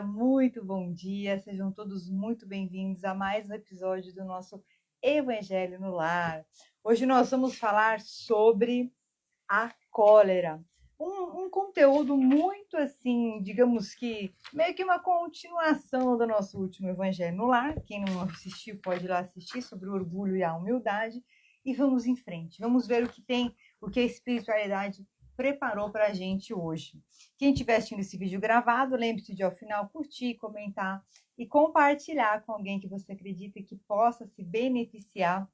Muito bom dia, sejam todos muito bem-vindos a mais um episódio do nosso Evangelho no Lar. Hoje nós vamos falar sobre a cólera. Um conteúdo muito assim, digamos que meio que uma continuação do nosso último Evangelho no Lar. Quem não assistiu pode ir lá assistir sobre o orgulho e a humildade. E vamos em frente, vamos ver o que a espiritualidade preparou para a gente hoje. Quem estiver assistindo esse vídeo gravado, lembre-se de ao final curtir, comentar e compartilhar com alguém que você acredita que possa se beneficiar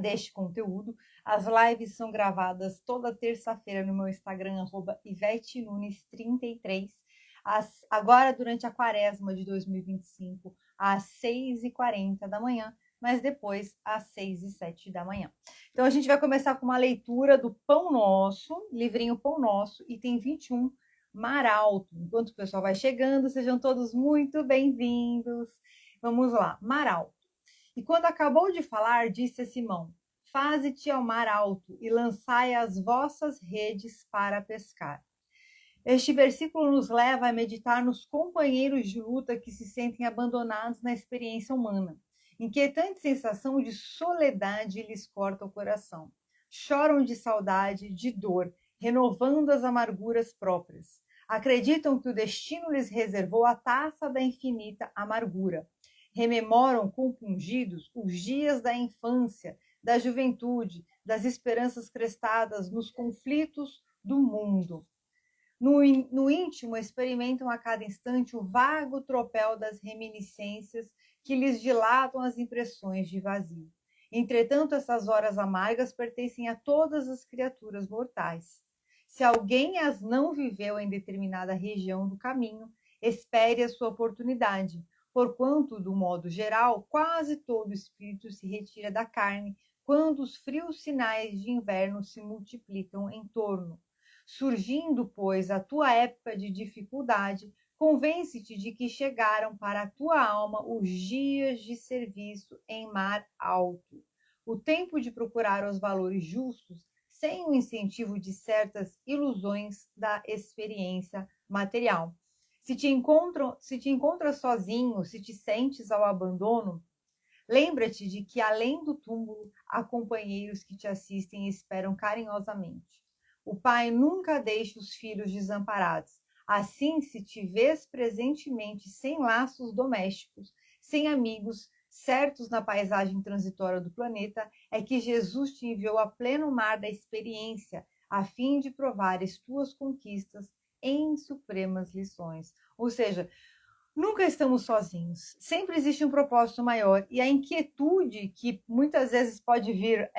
deste conteúdo. As lives são gravadas toda terça-feira no meu Instagram, @IveteNunes33. Agora, durante a quaresma de 2025, às 6h40 da manhã, mas depois às 6h07 da manhã. Então, a gente vai começar com uma leitura do Pão Nosso, livrinho Pão Nosso, item 21, Mar Alto. Enquanto o pessoal vai chegando, sejam todos muito bem-vindos. Vamos lá, Mar Alto. E quando acabou de falar, disse a Simão: Faze-te ao mar alto e lançai as vossas redes para pescar. Este versículo nos leva a meditar nos companheiros de luta que se sentem abandonados na experiência humana. Inquietante sensação de soledade lhes corta o coração. Choram de saudade, de dor, renovando as amarguras próprias. Acreditam que o destino lhes reservou a taça da infinita amargura. Rememoram compungidos os dias da infância, da juventude, das esperanças crestadas nos conflitos do mundo. No íntimo, experimentam a cada instante o vago tropel das reminiscências que lhes dilatam as impressões de vazio. Entretanto, essas horas amargas pertencem a todas as criaturas mortais. Se alguém as não viveu em determinada região do caminho, espere a sua oportunidade, porquanto, do modo geral, quase todo espírito se retira da carne quando os frios sinais de inverno se multiplicam em torno. Surgindo, pois, a tua época de dificuldade, convence-te de que chegaram para a tua alma os dias de serviço em mar alto. O tempo de procurar os valores justos, sem o incentivo de certas ilusões da experiência material. Se te encontras sozinho, se te sentes ao abandono, lembra-te de que além do túmulo há companheiros que te assistem e esperam carinhosamente. O pai nunca deixa os filhos desamparados. Assim, se te vês presentemente sem laços domésticos, sem amigos, certos na paisagem transitória do planeta, é que Jesus te enviou a pleno mar da experiência, a fim de provares tuas conquistas em supremas lições. Ou seja, nunca estamos sozinhos. Sempre existe um propósito maior. E a inquietude que muitas vezes pode vir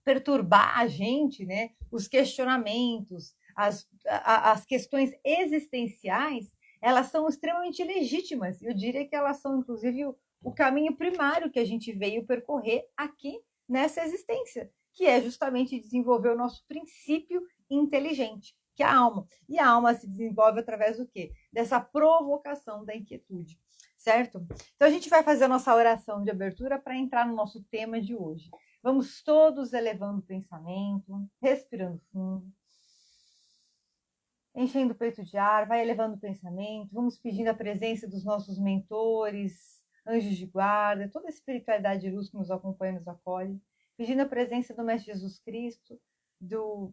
perturbar a gente, né? Os questionamentos, as questões existenciais, elas são extremamente legítimas. Eu diria que elas são, inclusive, o caminho primário que a gente veio percorrer aqui nessa existência, que é justamente desenvolver o nosso princípio inteligente, que é a alma. E a alma se desenvolve através do quê? Dessa provocação da inquietude, certo? Então a gente vai fazer a nossa oração de abertura para entrar no nosso tema de hoje. Vamos todos elevando o pensamento, respirando fundo, enchendo o peito de ar, vai elevando o pensamento, vamos pedindo a presença dos nossos mentores, anjos de guarda, toda a espiritualidade de luz que nos acompanha e nos acolhe, pedindo a presença do Mestre Jesus Cristo,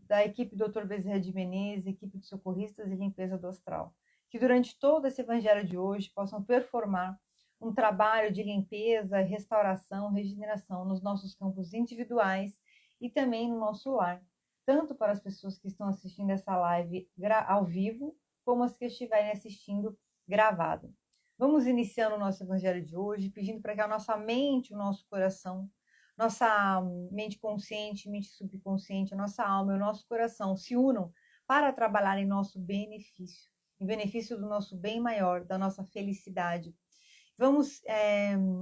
da equipe Dr. Bezerra de Menezes, equipe de socorristas e limpeza do astral, que durante todo esse evangelho de hoje possam performar um trabalho de limpeza, restauração, regeneração nos nossos campos individuais e também no nosso lar, tanto para as pessoas que estão assistindo essa live ao vivo, como as que estiverem assistindo gravado. Vamos iniciando o nosso evangelho de hoje, pedindo para que a nossa mente, o nosso coração, nossa mente consciente, mente subconsciente, a nossa alma e o nosso coração se unam para trabalhar em nosso benefício, em benefício do nosso bem maior, da nossa felicidade. Vamos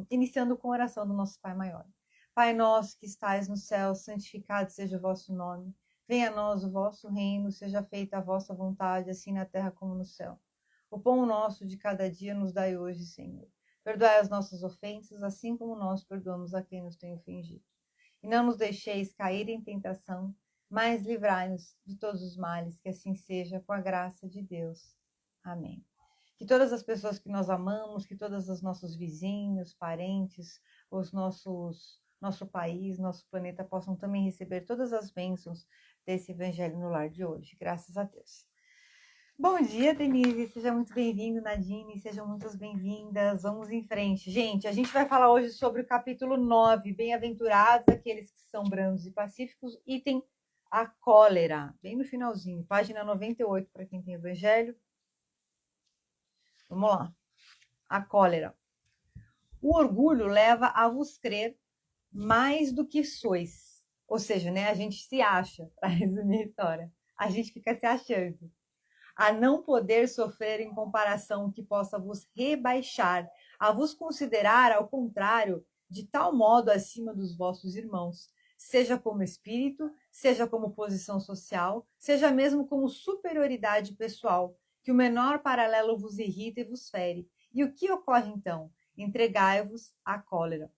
iniciando com a oração do nosso Pai Maior. Pai nosso que estais no céu, santificado seja o vosso nome. Venha a nós o vosso reino, seja feita a vossa vontade, assim na terra como no céu. O pão nosso de cada dia nos dai hoje, Senhor. Perdoai as nossas ofensas, assim como nós perdoamos a quem nos tem ofendido. E não nos deixeis cair em tentação, mas livrai-nos de todos os males, que assim seja, com a graça de Deus. Amém. que todas as pessoas que nós amamos, que todos os nossos vizinhos, parentes, nosso país, nosso planeta possam também receber todas as bênçãos desse Evangelho no Lar de hoje, graças a Deus. Bom dia, Denise, seja muito bem-vindo, Nadine, sejam muito bem-vindas, vamos em frente. Gente, a gente vai falar hoje sobre o capítulo 9, bem-aventurados aqueles que são brandos e pacíficos, item a cólera, bem no finalzinho, página 98 para quem tem Evangelho. Vamos lá, a cólera. O orgulho leva a vos crer mais do que sois, ou seja, né, a gente se acha, para resumir a história, a gente fica se achando. A não poder sofrer em comparação que possa vos rebaixar, a vos considerar, ao contrário, de tal modo acima dos vossos irmãos, seja como espírito, seja como posição social, seja mesmo como superioridade pessoal, que o menor paralelo vos irrita e vos fere. E o que ocorre então? Entregai-vos à cólera.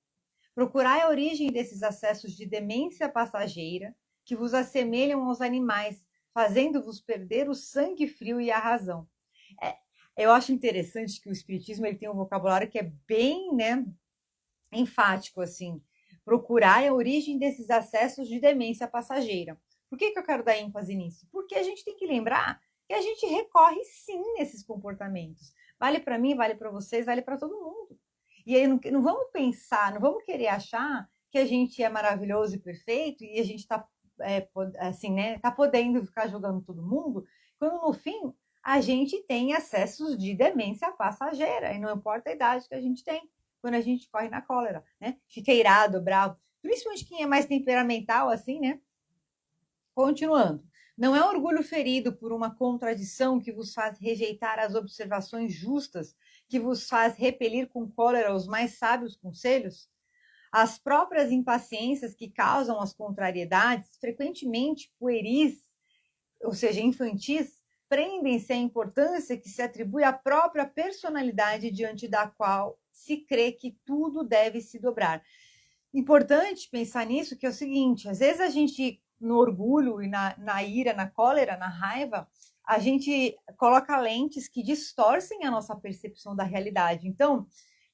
Procurai a origem desses acessos de demência passageira, que vos assemelham aos animais, fazendo-vos perder o sangue frio e a razão. Eu acho interessante que o Espiritismo ele tem um vocabulário que é bem, né, enfático, assim. Procurar a origem desses acessos de demência passageira. Por que eu quero dar ênfase nisso? Porque a gente tem que lembrar que a gente recorre, sim, nesses comportamentos. Vale para mim, vale para vocês, vale para todo mundo. E aí não vamos pensar, não vamos querer achar que a gente é maravilhoso e perfeito e a gente está assim, né, tá podendo ficar julgando todo mundo, quando no fim a gente tem acessos de demência passageira, e não importa a idade que a gente tem, quando a gente corre na cólera, né? Fica irado, bravo, principalmente quem é mais temperamental, assim, né? Continuando. Não é orgulho ferido por uma contradição que vos faz rejeitar as observações justas, que vos faz repelir com cólera os mais sábios conselhos? As próprias impaciências que causam as contrariedades, frequentemente pueris, ou seja, infantis, prendem-se à importância que se atribui à própria personalidade diante da qual se crê que tudo deve se dobrar. Importante pensar nisso, que é o seguinte, às vezes a gente, no orgulho e na ira, na cólera, na raiva, a gente coloca lentes que distorcem a nossa percepção da realidade. Então,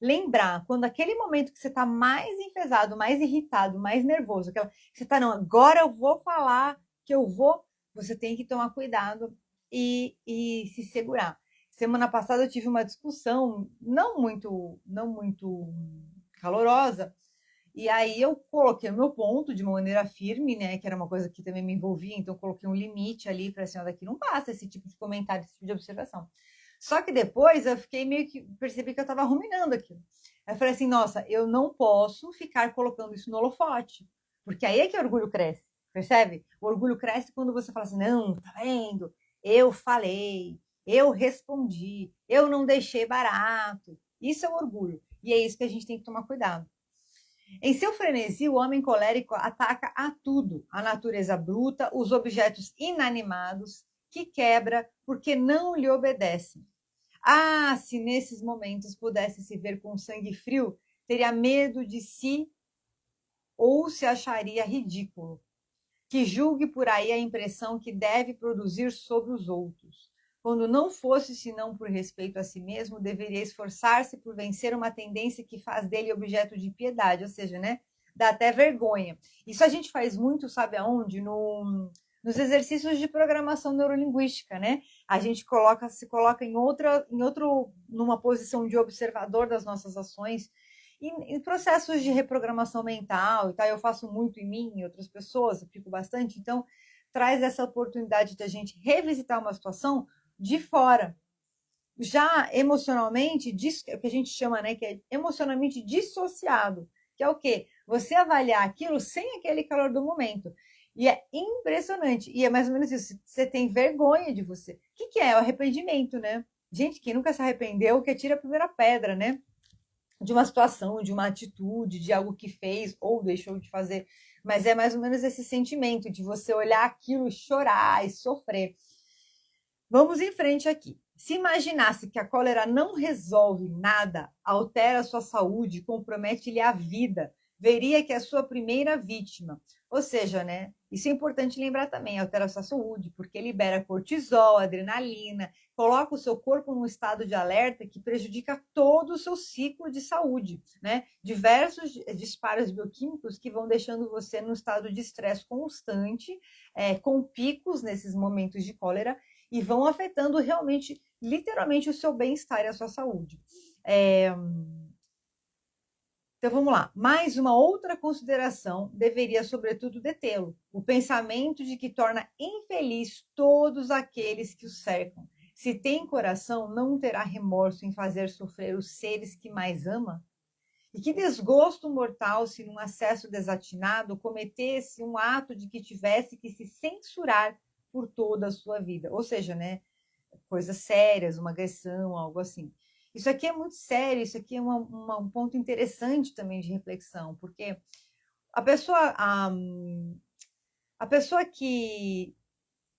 lembrar, quando aquele momento que você está mais enfesado, mais irritado, mais nervoso, que você está, não, agora eu vou falar que eu vou, você tem que tomar cuidado e se segurar. Semana passada eu tive uma discussão não muito calorosa, e aí eu coloquei o meu ponto de uma maneira firme, né, que era uma coisa que também me envolvia, então eu coloquei um limite ali, falei assim, ó, daqui não passa esse tipo de comentário, esse tipo de observação. Só que depois eu fiquei meio que, percebi que eu estava ruminando aquilo. Aí eu falei assim, nossa, eu não posso ficar colocando isso no holofote, porque aí é que o orgulho cresce, percebe? O orgulho cresce quando você fala assim, não, tá vendo? Eu falei, eu respondi, eu não deixei barato. Isso é o orgulho. E é isso que a gente tem que tomar cuidado. Em seu frenesi, o homem colérico ataca a tudo, a natureza bruta, os objetos inanimados, que quebra porque não lhe obedecem. Ah, se nesses momentos pudesse se ver com sangue frio, teria medo de si ou se acharia ridículo. Que julgue por aí a impressão que deve produzir sobre os outros. Quando não fosse senão por respeito a si mesmo, deveria esforçar-se por vencer uma tendência que faz dele objeto de piedade, ou seja, né, dá até vergonha. Isso a gente faz muito, sabe aonde? Nos exercícios de programação neurolinguística, né? A gente se coloca numa posição de observador das nossas ações, em processos de reprogramação mental e tal, eu faço muito em mim, em outras pessoas, eu fico bastante, então traz essa oportunidade de a gente revisitar uma situação de fora. Já emocionalmente, o que a gente chama, né, que é emocionalmente dissociado, que é o quê? Você avaliar aquilo sem aquele calor do momento. E é impressionante. E é mais ou menos isso. Você tem vergonha de você. O que é? O arrependimento, né? Gente, quem nunca se arrependeu, que atira a primeira pedra, né? De uma situação, de uma atitude, de algo que fez ou deixou de fazer. Mas é mais ou menos esse sentimento de você olhar aquilo, chorar e sofrer. Vamos em frente aqui. Se imaginasse que a cólera não resolve nada, altera a sua saúde, compromete-lhe a vida, veria que é a sua primeira vítima. Ou seja, né, Isso é importante lembrar também, altera a sua saúde, porque libera cortisol, adrenalina, coloca o seu corpo num estado de alerta que prejudica todo o seu ciclo de saúde, né? Diversos disparos bioquímicos que vão deixando você num estado de estresse constante, com picos nesses momentos de cólera, e vão afetando realmente, literalmente, o seu bem-estar e a sua saúde. Então vamos lá. Mais uma outra consideração deveria, sobretudo, detê-lo: o pensamento de que torna infeliz todos aqueles que o cercam. Se tem coração, não terá remorso em fazer sofrer os seres que mais ama? E que desgosto mortal se, num acesso desatinado, cometesse um ato de que tivesse que se censurar por toda a sua vida. Ou seja, né, coisas sérias, uma agressão, algo assim. Isso aqui é muito sério, isso aqui é um ponto interessante também de reflexão, porque a pessoa, a pessoa que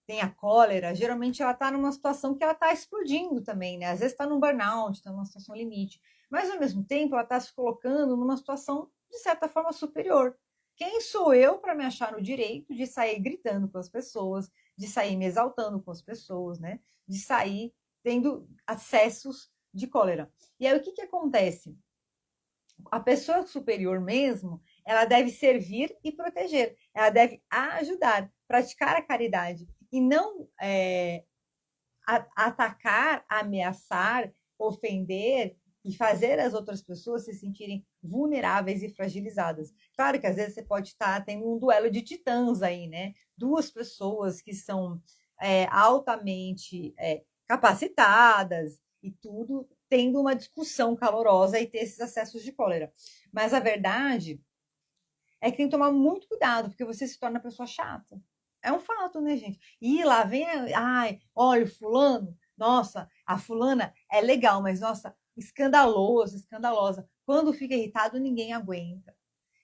tem a cólera, geralmente ela está numa situação que ela está explodindo também, né? Às vezes está num burnout, está numa situação limite, mas ao mesmo tempo ela está se colocando numa situação, de certa forma, superior. Quem sou eu para me achar no direito de sair gritando com as pessoas, de sair me exaltando com as pessoas, né? De sair tendo acessos de cólera. E aí o que acontece? A pessoa superior mesmo, ela deve servir e proteger, ela deve ajudar, praticar a caridade e não atacar, ameaçar, ofender e fazer as outras pessoas se sentirem vulneráveis e fragilizadas. Claro que às vezes você pode estar tendo um duelo de titãs aí, né? Duas pessoas que são altamente capacitadas e tudo, tendo uma discussão calorosa e ter esses acessos de cólera. Mas a verdade é que tem que tomar muito cuidado, porque você se torna uma pessoa chata. É um fato, né, gente? E lá vem, ai, olha o fulano, nossa, a fulana é legal, mas nossa, escandaloso, escandalosa. Quando fica irritado, ninguém aguenta.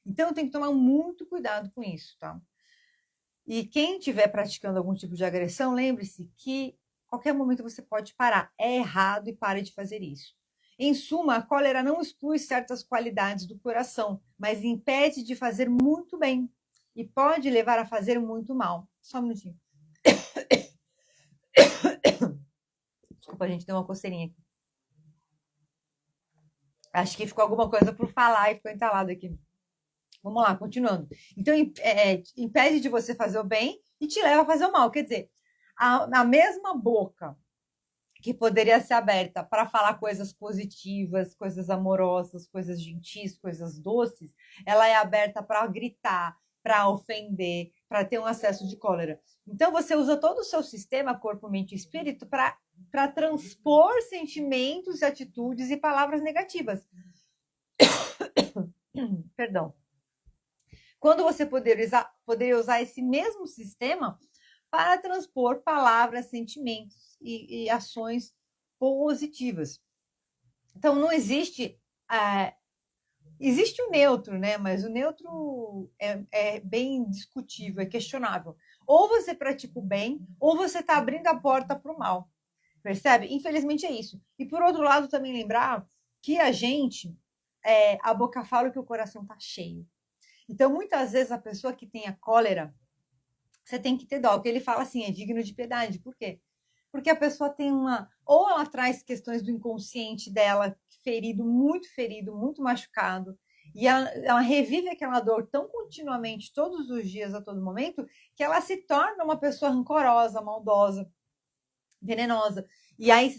Então tem que tomar muito cuidado com isso, tá? E quem estiver praticando algum tipo de agressão, lembre-se que qualquer momento você pode parar. É errado e pare de fazer isso. Em suma, a cólera não exclui certas qualidades do coração, mas impede de fazer muito bem e pode levar a fazer muito mal. Só um minutinho. Desculpa, a gente deu uma coceirinha aqui. Acho que ficou alguma coisa por falar e ficou entalado aqui. Vamos lá, continuando. Então, impede de você fazer o bem e te leva a fazer o mal. Quer dizer, a mesma boca que poderia ser aberta para falar coisas positivas, coisas amorosas, coisas gentis, coisas doces, ela é aberta para gritar, para ofender, para ter um acesso de cólera. Então você usa todo o seu sistema, corpo, mente e espírito, para transpor sentimentos, atitudes e palavras negativas. Perdão. Quando você poderia usar esse mesmo sistema para transpor palavras, sentimentos e ações positivas. Então, não existe... existe o neutro, né? Mas o neutro é bem discutível, é questionável. Ou você pratica o bem, ou você está abrindo a porta para o mal. Percebe? Infelizmente é isso. E, por outro lado, também lembrar que a gente... a boca fala que o coração está cheio. Então, muitas vezes, a pessoa que tem a cólera, você tem que ter dó, porque ele fala assim, é digno de piedade. Por quê? Porque a pessoa tem ou ela traz questões do inconsciente dela, ferido, muito machucado, e ela revive aquela dor tão continuamente, todos os dias, a todo momento, que ela se torna uma pessoa rancorosa, maldosa, venenosa. E aí,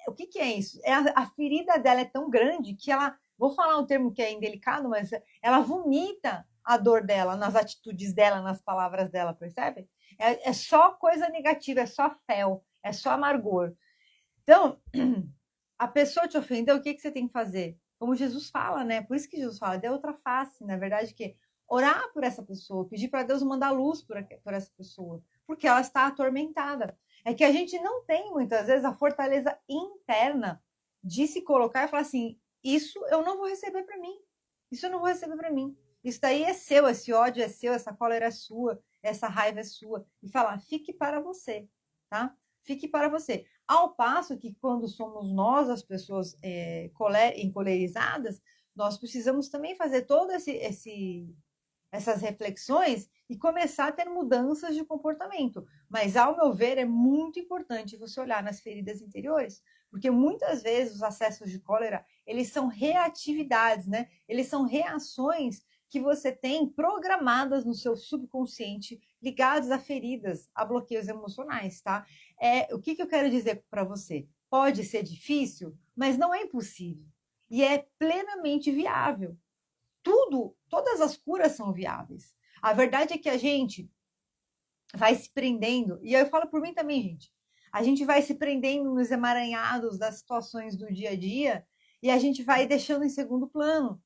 o que é isso? A ferida dela é tão grande que ela, vou falar um termo que é indelicado, mas ela vomita a dor dela, nas atitudes dela, nas palavras dela, percebe? É só coisa negativa, é só fel, é só amargor. Então, a pessoa te ofendeu, o que você tem que fazer? Como Jesus fala, né? Por isso que Jesus fala, dê outra face, na verdade, que orar por essa pessoa, pedir para Deus mandar luz por essa pessoa, porque ela está atormentada. É que a gente não tem, muitas vezes, a fortaleza interna de se colocar e falar assim, isso eu não vou receber para mim, isso eu não vou receber para mim. Isso daí é seu, esse ódio é seu, essa cólera é sua, essa raiva é sua. E falar, fique para você, tá? Fique para você. Ao passo que quando somos nós, as pessoas encolerizadas, nós precisamos também fazer toda essas reflexões e começar a ter mudanças de comportamento. Mas, ao meu ver, é muito importante você olhar nas feridas interiores, porque muitas vezes os acessos de cólera, eles são reatividades, né? Eles são reações que você tem programadas no seu subconsciente, ligados a feridas, a bloqueios emocionais, tá? O que eu quero dizer para você? Pode ser difícil, mas não é impossível. E é plenamente viável. Todas as curas são viáveis. A verdade é que a gente vai se prendendo, e eu falo por mim também, gente, a gente vai se prendendo nos emaranhados das situações do dia a dia e a gente vai deixando em segundo plano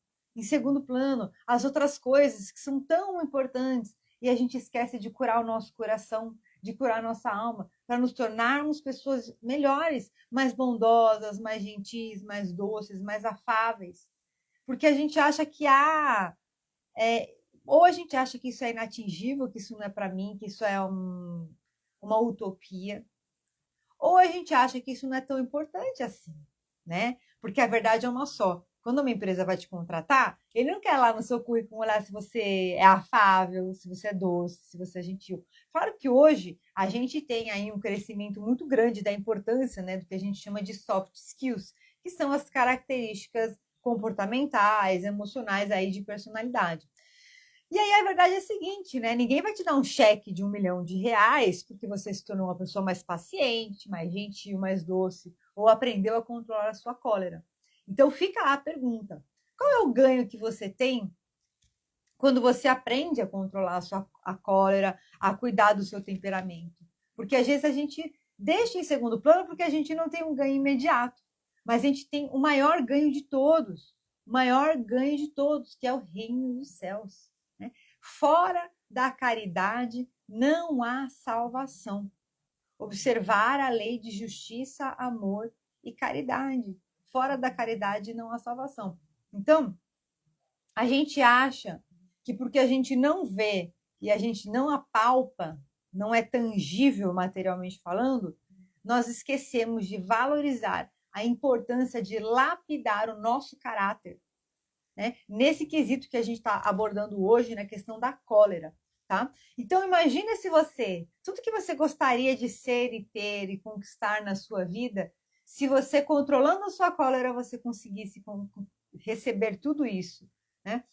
as outras coisas que são tão importantes e a gente esquece de curar o nosso coração, de curar a nossa alma, para nos tornarmos pessoas melhores, mais bondosas, mais gentis, mais doces, mais afáveis. Porque a gente acha que ou a gente acha que isso é inatingível, que isso não é para mim, que isso é uma utopia, ou a gente acha que isso não é tão importante assim, né? Porque a verdade é uma só. Quando uma empresa vai te contratar, ele não quer lá no seu currículo olhar se você é afável, se você é doce, se você é gentil. Claro que hoje a gente tem aí um crescimento muito grande da importância, né, do que a gente chama de soft skills, que são as características comportamentais, emocionais aí de personalidade. E aí a verdade é a seguinte, né? Ninguém vai te dar um cheque de R$ 1 milhão porque você se tornou uma pessoa mais paciente, mais gentil, mais doce, ou aprendeu a controlar a sua cólera. Então fica a pergunta: qual é o ganho que você tem quando você aprende a controlar a cólera, a cuidar do seu temperamento? Porque às vezes a gente deixa em segundo plano porque a gente não tem um ganho imediato, mas a gente tem o maior ganho de todos, que é o reino dos céus. Né? Fora da caridade não há salvação. Observar a lei de justiça, amor e caridade. Fora da caridade não há salvação. Então, a gente acha que porque a gente não vê e a gente não apalpa, não é tangível materialmente falando, nós esquecemos de valorizar a importância de lapidar o nosso caráter, né? Nesse quesito que a gente está abordando hoje, na questão da cólera, tá? Então, imagina se tudo que você gostaria de ser e ter e conquistar na sua vida, se você, controlando a sua cólera, você conseguisse receber tudo isso, né?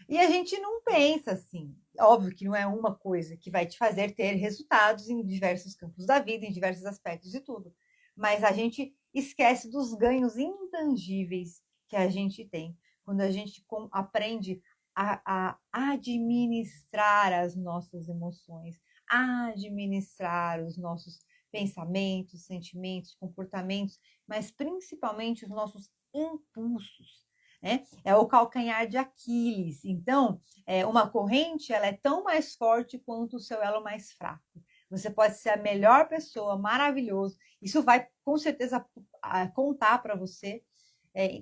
E a gente não pensa assim. Óbvio que não é uma coisa que vai te fazer ter resultados em diversos campos da vida, em diversos aspectos de tudo. Mas a gente esquece dos ganhos intangíveis que a gente tem quando a gente aprende a administrar as nossas emoções, a administrar os nossos pensamentos, sentimentos, comportamentos, mas principalmente os nossos impulsos. Né? É o calcanhar de Aquiles. Então, uma corrente ela é tão mais forte quanto o seu elo mais fraco. Você pode ser a melhor pessoa, maravilhoso. Isso vai com certeza contar para você,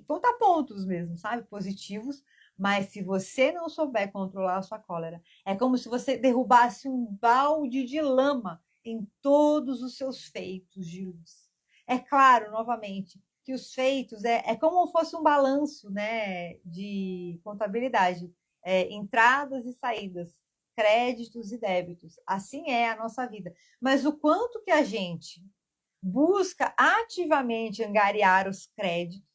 contar pontos mesmo, sabe? Positivos. Mas se você não souber controlar a sua cólera, é como se você derrubasse um balde de lama em todos os seus feitos de luz. É claro, novamente, que os feitos é como fosse um balanço, né, de contabilidade, entradas e saídas, créditos e débitos. Assim é a nossa vida. Mas o quanto que a gente busca ativamente angariar os créditos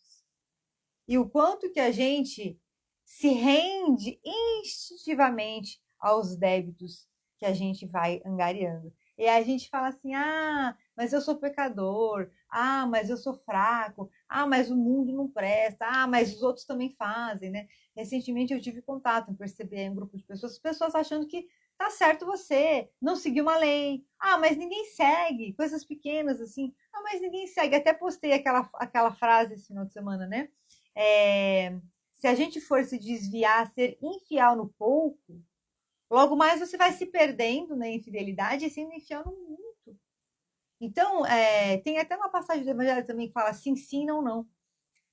e o quanto que a gente se rende instintivamente aos débitos que a gente vai angariando. E aí a gente fala assim, mas eu sou pecador, mas eu sou fraco, mas o mundo não presta, mas os outros também fazem, né? Recentemente eu tive contato em perceber em um grupo de pessoas achando que tá certo você não seguir uma lei, mas ninguém segue, coisas pequenas assim, mas ninguém segue, até postei aquela frase esse final de semana, né? Se a gente for se desviar, ser infiel no pouco, logo mais você vai se perdendo na infidelidade e sendo infiel no muito. Então, tem até uma passagem do Evangelho também que fala sim, sim, não, não.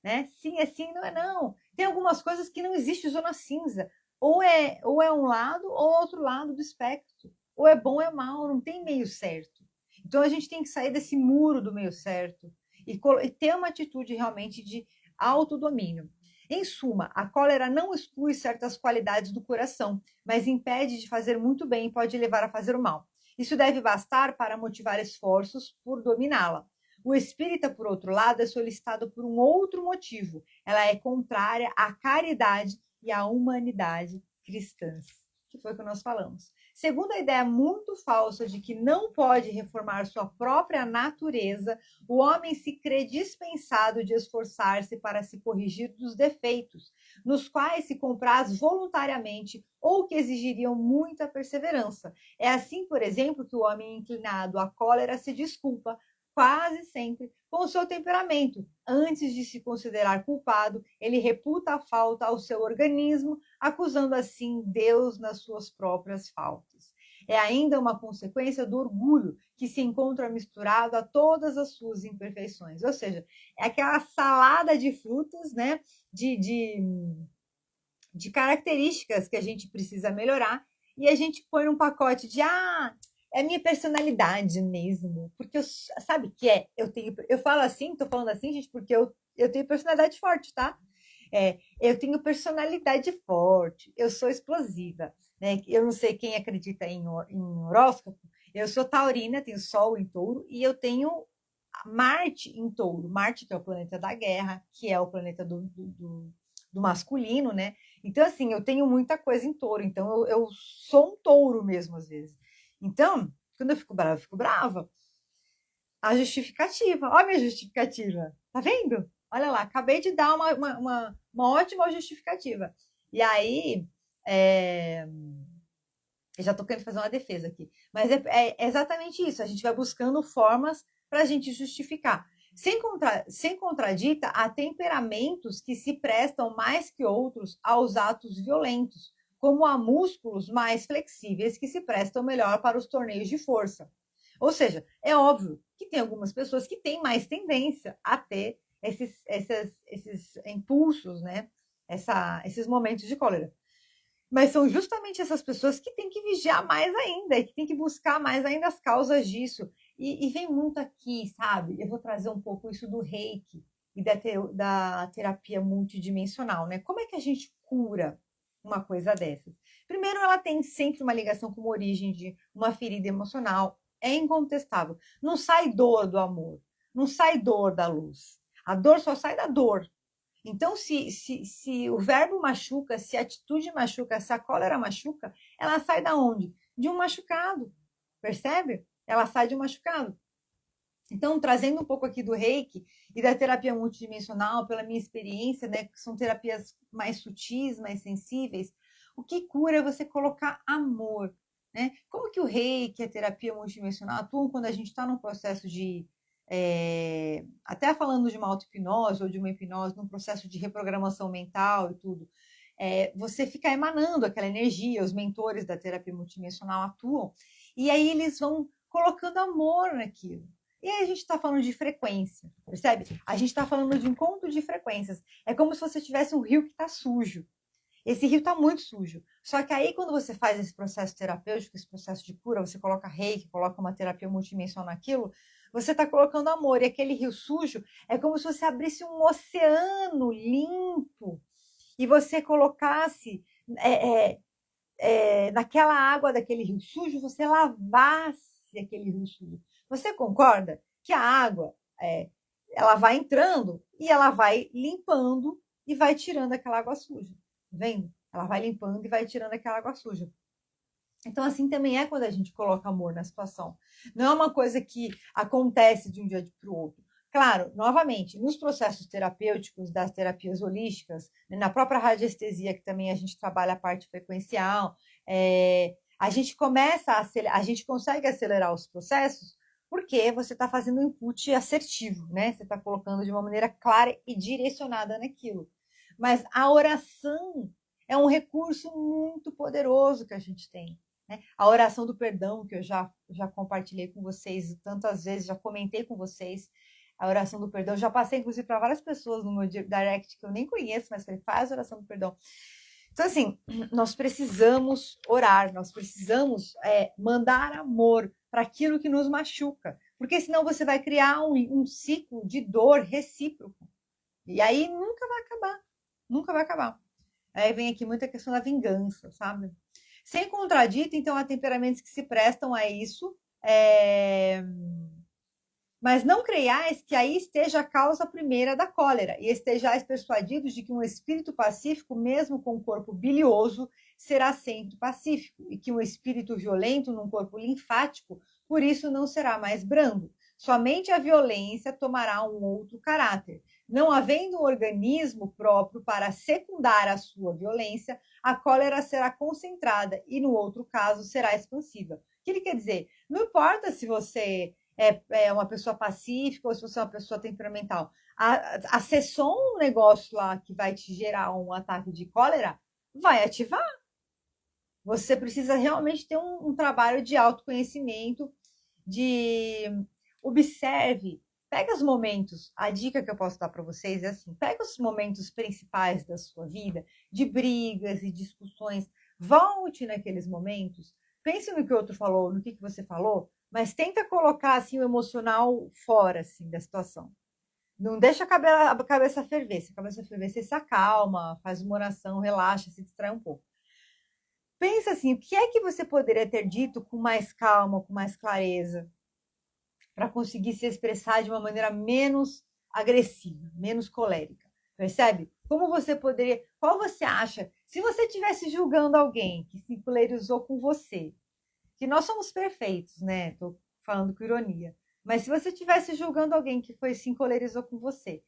Né? Sim é sim, não é não. Tem algumas coisas que não existe zona cinza. Ou é um lado ou outro lado do espectro. Ou é bom ou é mal, não tem meio certo. Então, a gente tem que sair desse muro do meio certo e ter uma atitude realmente de autodomínio. Em suma, a cólera não exclui certas qualidades do coração, mas impede de fazer muito bem e pode levar a fazer o mal. Isso deve bastar para motivar esforços por dominá-la. O espírita, por outro lado, é solicitado por um outro motivo. Ela é contrária à caridade e à humanidade cristãs, que foi o que nós falamos. Segundo a ideia muito falsa de que não pode reformar sua própria natureza, o homem se crê dispensado de esforçar-se para se corrigir dos defeitos, nos quais se compraz voluntariamente ou que exigiriam muita perseverança. É assim, por exemplo, que o homem inclinado à cólera se desculpa, quase sempre, com o seu temperamento. Antes de se considerar culpado, ele reputa a falta ao seu organismo, acusando assim Deus nas suas próprias faltas. É ainda uma consequência do orgulho, que se encontra misturado a todas as suas imperfeições. Ou seja, é aquela salada de frutas, né, de características que a gente precisa melhorar, e a gente põe num pacote de é minha personalidade mesmo, porque sabe que eu falo assim, tô falando assim, gente, porque eu tenho personalidade forte, tá? Eu tenho personalidade forte, eu sou explosiva, né? Eu não sei quem acredita em horóscopo, eu sou taurina, tenho Sol em touro, e eu tenho Marte em touro. Marte, que é o planeta da guerra, que é o planeta do masculino, né? Então, assim, eu tenho muita coisa em touro, então eu sou um touro mesmo, às vezes. Então, quando eu fico brava. A justificativa, olha a minha justificativa, tá vendo? Olha lá, acabei de dar uma ótima justificativa. E aí, eu já estou querendo fazer uma defesa aqui, mas é exatamente isso, a gente vai buscando formas para a gente justificar. Sem contradita, há temperamentos que se prestam mais que outros aos atos violentos, como há músculos mais flexíveis que se prestam melhor para os torneios de força. Ou seja, é óbvio que tem algumas pessoas que têm mais tendência a ter esses impulsos, né? Esses momentos de cólera. Mas são justamente essas pessoas que têm que vigiar mais ainda, que têm que buscar mais ainda as causas disso. E vem muito aqui, sabe? Eu vou trazer um pouco isso do reiki e da terapia multidimensional, né? Como é que a gente cura uma coisa dessas? Primeiro, ela tem sempre uma ligação com uma origem de uma ferida emocional, é incontestável. Não sai dor do amor, não sai dor da luz. A dor só sai da dor. Então, se o verbo machuca, se a atitude machuca, se a cólera machuca, ela sai da onde? De um machucado, percebe? Ela sai de um machucado. Então, trazendo um pouco aqui do reiki e da terapia multidimensional, pela minha experiência, né, que são terapias mais sutis, mais sensíveis, o que cura é você colocar amor, né? Como que o reiki e a terapia multidimensional atuam quando a gente está num processo de até falando de uma auto-hipnose ou de uma hipnose, num processo de reprogramação mental e tudo, você fica emanando aquela energia, os mentores da terapia multidimensional atuam, e aí eles vão colocando amor naquilo. E aí a gente está falando de frequência, percebe? A gente está falando de encontro de frequências. É como se você tivesse um rio que está sujo. Esse rio está muito sujo. Só que aí, quando você faz esse processo terapêutico, esse processo de cura, você coloca reiki, coloca uma terapia multidimensional naquilo, você está colocando amor. E aquele rio sujo é como se você abrisse um oceano limpo e você colocasse naquela água daquele rio sujo, você lavasse aquele rio sujo. Você concorda que a água, ela vai entrando e ela vai limpando e vai tirando aquela água suja, tá vendo? Ela vai limpando e vai tirando aquela água suja. Então, assim também é quando a gente coloca amor na situação. Não é uma coisa que acontece de um dia para o outro. Claro, novamente, nos processos terapêuticos das terapias holísticas, na própria radiestesia, que também a gente trabalha a parte frequencial, a gente a gente consegue acelerar os processos porque você está fazendo um input assertivo, né? Você está colocando de uma maneira clara e direcionada naquilo. Mas a oração é um recurso muito poderoso que a gente tem. Né? A oração do perdão, que eu já compartilhei com vocês tantas vezes, já comentei com vocês, a oração do perdão, já passei inclusive para várias pessoas no meu direct que eu nem conheço, mas falei, faz a oração do perdão. Então, assim, nós precisamos orar, nós precisamos mandar amor para aquilo que nos machuca, porque senão você vai criar um ciclo de dor recíproco, e aí nunca vai acabar. Nunca vai acabar. Aí vem aqui muita questão da vingança, sabe? Sem contradito, então, há temperamentos que se prestam a isso, mas não creiais que aí esteja a causa primeira da cólera, e estejais persuadidos de que um espírito pacífico, mesmo com um corpo bilioso, será sempre pacífico, e que um espírito violento num corpo linfático, por isso não será mais brando. Somente a violência tomará um outro caráter. Não havendo um organismo próprio para secundar a sua violência, a cólera será concentrada e, no outro caso, será expansiva. O que ele quer dizer? Não importa se você é uma pessoa pacífica ou se você é uma pessoa temperamental. Acessou um negócio lá que vai te gerar um ataque de cólera, vai ativar. Você precisa realmente ter um trabalho de autoconhecimento, de observe, pega os momentos, a dica que eu posso dar para vocês é assim, pega os momentos principais da sua vida, de brigas e discussões, volte naqueles momentos, pense no que o outro falou, no que você falou, mas tenta colocar assim o emocional fora assim da situação. Não deixa a cabeça ferver. Se a cabeça ferver, você se acalma, faz uma oração, relaxa, se distrai um pouco. Pensa assim, o que é que você poderia ter dito com mais calma, com mais clareza, para conseguir se expressar de uma maneira menos agressiva, menos colérica. Percebe? Como você poderia. Qual você acha? Se você estivesse julgando alguém que se encolerizou com você, que nós somos perfeitos, né? Estou falando com ironia. Mas se você estivesse julgando alguém que foi se encolerizou com você,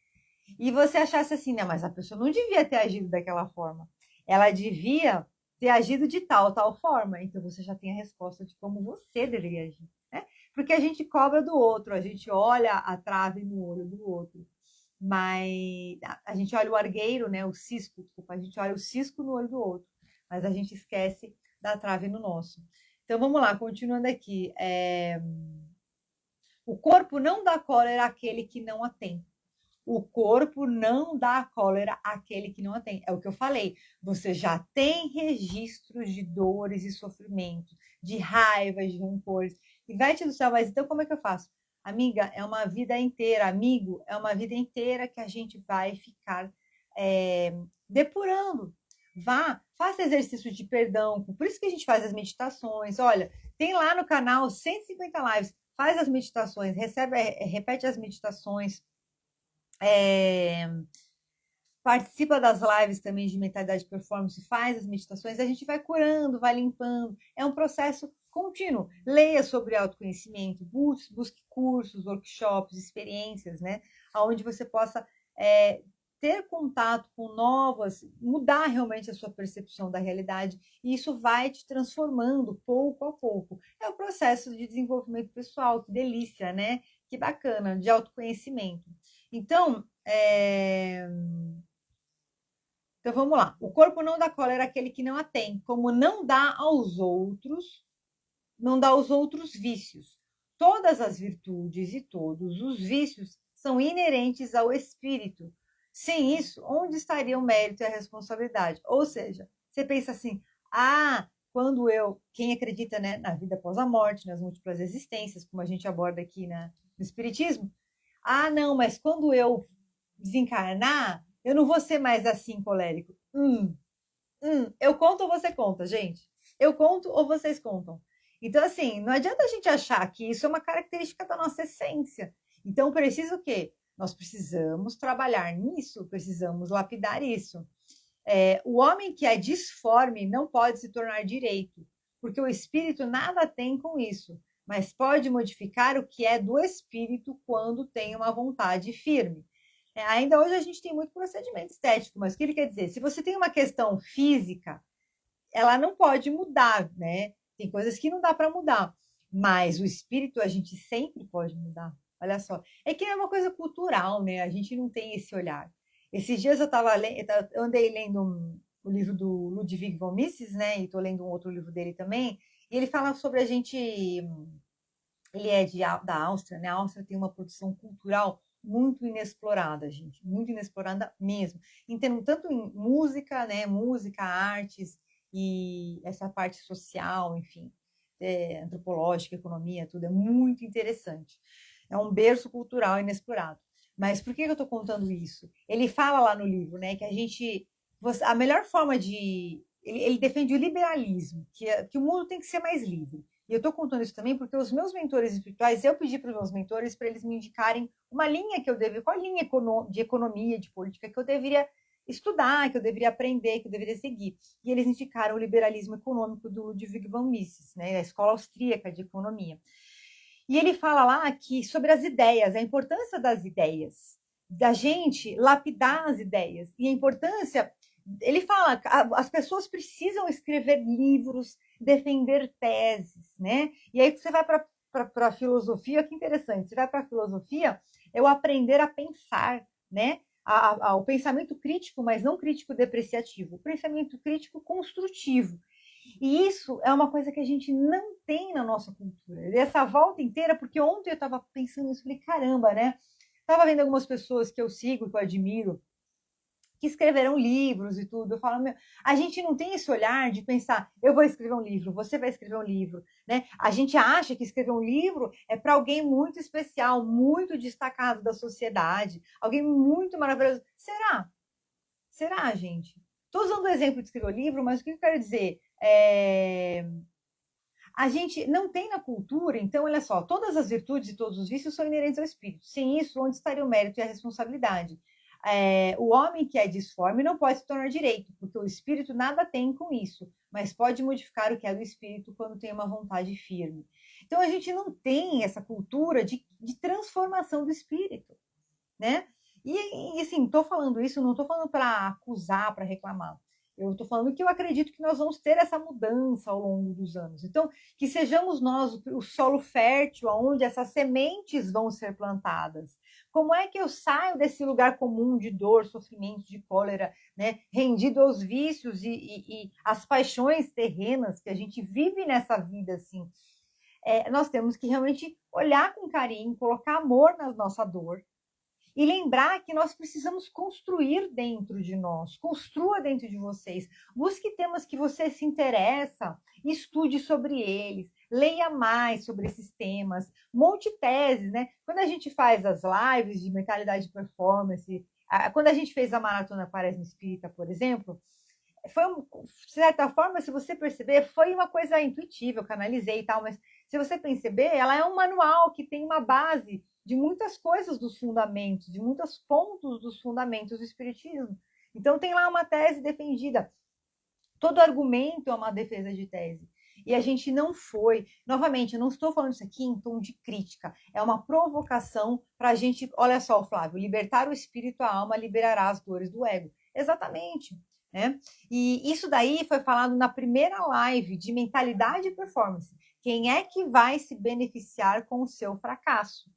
e você achasse assim, né? Mas a pessoa não devia ter agido daquela forma. Ela devia ter agido de tal forma. Então você já tem a resposta de como você deveria agir. Né? Porque a gente cobra do outro, a gente olha a trave no olho do outro. Mas a gente olha o argueiro, né? O cisco, desculpa, a gente olha o cisco no olho do outro. Mas a gente esquece da trave no nosso. Então vamos lá, continuando aqui. O corpo não dá cólera àquele que não a tem. O corpo não dá cólera àquele que não a tem. É o que eu falei. Você já tem registros de dores e sofrimentos, de raivas, de rancores. Ivete do céu, mas então como é que eu faço? Amiga, é uma vida inteira. Amigo, é uma vida inteira que a gente vai ficar depurando. Vá, faça exercício de perdão. Por isso que a gente faz as meditações. Olha, tem lá no canal 150 lives. Faz as meditações, repete as meditações. Participa das lives também de mentalidade de performance, faz as meditações, a gente vai curando, vai limpando. É um processo contínuo. Leia sobre autoconhecimento, busque cursos, workshops, experiências, né? Onde você possa ter contato com novas, mudar realmente a sua percepção da realidade, e isso vai te transformando pouco a pouco. É o processo de desenvolvimento pessoal, que delícia, né? Que bacana, de autoconhecimento. Então, então vamos lá. O corpo não dá cólera àquele que não a tem, como não dá aos outros, não dá aos outros vícios. Todas as virtudes e todos os vícios são inerentes ao espírito. Sem isso, onde estaria o mérito e a responsabilidade? Ou seja, você pensa assim: quando quem acredita, né, na vida após a morte, nas múltiplas existências, como a gente aborda aqui no Espiritismo, não, mas quando eu desencarnar, eu não vou ser mais assim colérico. Eu conto ou você conta, gente? Eu conto ou vocês contam? Então, assim, não adianta a gente achar que isso é uma característica da nossa essência. Então, precisa o quê? Nós precisamos trabalhar nisso, precisamos lapidar isso. O homem que é disforme não pode se tornar direito, porque o espírito nada tem com isso, mas pode modificar o que é do espírito quando tem uma vontade firme. Ainda hoje a gente tem muito procedimento estético, mas o que ele quer dizer? Se você tem uma questão física, ela não pode mudar, né? Tem coisas que não dá para mudar, mas o espírito a gente sempre pode mudar. Olha só, é que é uma coisa cultural, né? A gente não tem esse olhar. Esses dias eu andei lendo o livro do Ludwig von Mises, né? E estou lendo um outro livro dele também. E ele fala sobre a gente. Ele é da Áustria, né? A Áustria tem uma produção cultural muito inexplorada, gente, muito inexplorada mesmo. Então, tanto em música, né? Música, artes e essa parte social, enfim, antropológica, economia, tudo é muito interessante. É um berço cultural inexplorado. Mas por que eu estou contando isso? Ele fala lá no livro, né, que a melhor forma de... Ele defende o liberalismo, que o mundo tem que ser mais livre. E eu estou contando isso também porque os meus mentores espirituais, eu pedi para os meus mentores para eles me indicarem uma linha que eu deveria, qual linha de economia, de política que eu deveria estudar, que eu deveria aprender, que eu deveria seguir. E eles indicaram o liberalismo econômico do Ludwig von Mises, né, a escola austríaca de economia. E ele fala lá que sobre as ideias, a importância das ideias, da gente lapidar as ideias e a importância. Ele fala que as pessoas precisam escrever livros, defender teses, né? E aí você vai para a filosofia, que interessante. Você vai para a filosofia, é o aprender a pensar, né? O pensamento crítico, mas não crítico depreciativo, o pensamento crítico construtivo. E isso é uma coisa que a gente não tem na nossa cultura. E essa volta inteira, porque ontem eu estava pensando nisso, falei, caramba, né? Estava vendo algumas pessoas que eu sigo, que eu admiro, que escreveram livros e tudo. Eu falo, meu, a gente não tem esse olhar de pensar, eu vou escrever um livro, você vai escrever um livro, né? A gente acha que escrever um livro é para alguém muito especial, muito destacado da sociedade, alguém muito maravilhoso. Será? Será, gente? Estou usando o exemplo de escrever o livro, mas o que eu quero dizer? A gente não tem na cultura, então, olha só, todas as virtudes e todos os vícios são inerentes ao espírito. Sem isso, onde estaria o mérito e a responsabilidade? O homem que é disforme não pode se tornar direito, porque o espírito nada tem com isso, mas pode modificar o que é do espírito quando tem uma vontade firme. Então, a gente não tem essa cultura de transformação do espírito, né? E assim, estou falando isso, não estou falando para acusar, para reclamar. Eu estou falando que eu acredito que nós vamos ter essa mudança ao longo dos anos. Então, que sejamos nós o solo fértil onde essas sementes vão ser plantadas. Como é que eu saio desse lugar comum de dor, sofrimento, de cólera, né? Rendido aos vícios e às paixões terrenas que a gente vive nessa vida, assim. Nós temos que realmente olhar com carinho, colocar amor na nossa dor, e lembrar que nós precisamos construir dentro de nós, construa dentro de vocês. Busque temas que você se interessa, estude sobre eles, leia mais sobre esses temas, monte teses, né? Quando a gente faz as lives de mentalidade de performance, quando a gente fez a Maratona Quaresma Espírita, por exemplo, foi, de certa forma, se você perceber, foi uma coisa intuitiva, eu canalizei e tal, mas se você perceber, ela é um manual que tem uma base de muitas coisas dos fundamentos, de muitos pontos dos fundamentos do espiritismo. Então tem lá uma tese defendida. Todo argumento é uma defesa de tese. E a gente não foi. Novamente, eu não estou falando isso aqui em tom de crítica. É uma provocação para a gente. Olha só, Flávio, libertar o espírito, a alma liberará as dores do ego. Exatamente. Né? E isso daí foi falado na primeira live de mentalidade e performance. Quem é que vai se beneficiar com o seu fracasso?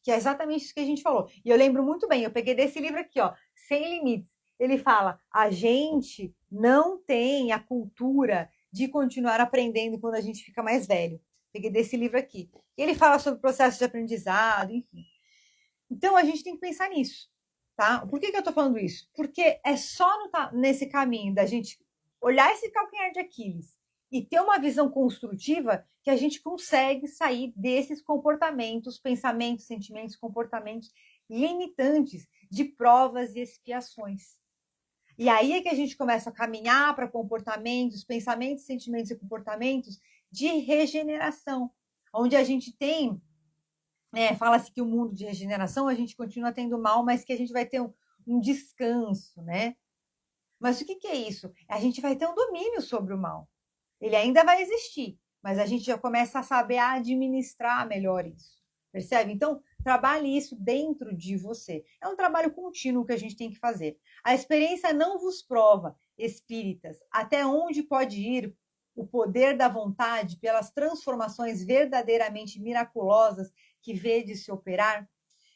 Que é exatamente isso que a gente falou. E eu lembro muito bem, eu peguei desse livro aqui, ó, Sem Limites. Ele fala, a gente não tem a cultura de continuar aprendendo quando a gente fica mais velho. Peguei desse livro aqui. Ele fala sobre o processo de aprendizado, enfim. Então, a gente tem que pensar nisso, tá? Por que eu tô falando isso? Porque é só nesse caminho da gente olhar esse calcanhar de Aquiles e ter uma visão construtiva que a gente consegue sair desses comportamentos, pensamentos, sentimentos, comportamentos limitantes de provas e expiações. E aí é que a gente começa a caminhar para comportamentos, pensamentos, sentimentos e comportamentos de regeneração, onde a gente tem, fala-se que o mundo de regeneração a gente continua tendo mal, mas que a gente vai ter um descanso, né? Mas o que é isso? A gente vai ter um domínio sobre o mal. Ele ainda vai existir, mas a gente já começa a saber administrar melhor isso. Percebe? Então, trabalhe isso dentro de você. É um trabalho contínuo que a gente tem que fazer. A experiência não vos prova, espíritas, até onde pode ir o poder da vontade pelas transformações verdadeiramente miraculosas que vedes se operar?